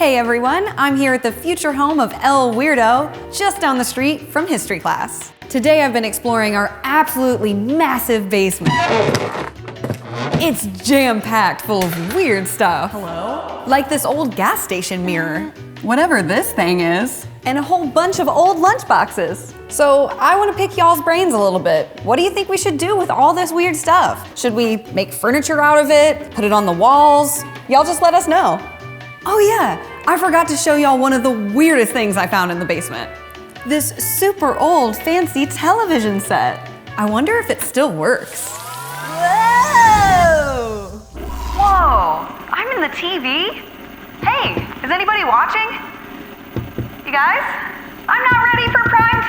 Hey everyone, I'm here at the future home of Weirdo, just down the street from history class. Today I've been exploring our absolutely massive basement. It's jam-packed full of weird stuff. Hello? Like this old gas station mirror. Whatever this thing is. And a whole bunch of old lunch boxes. So I want to pick y'all's brains a little bit. What do you think we should do with all this weird stuff? Should we make furniture out of it? Put it on the walls? Y'all just let us know. Oh yeah, I forgot to show y'all one of the weirdest things I found in the basement. This super old fancy television set. I wonder if it still works. Whoa! Whoa, I'm in the TV? Hey, is anybody watching? You guys? I'm not ready for prime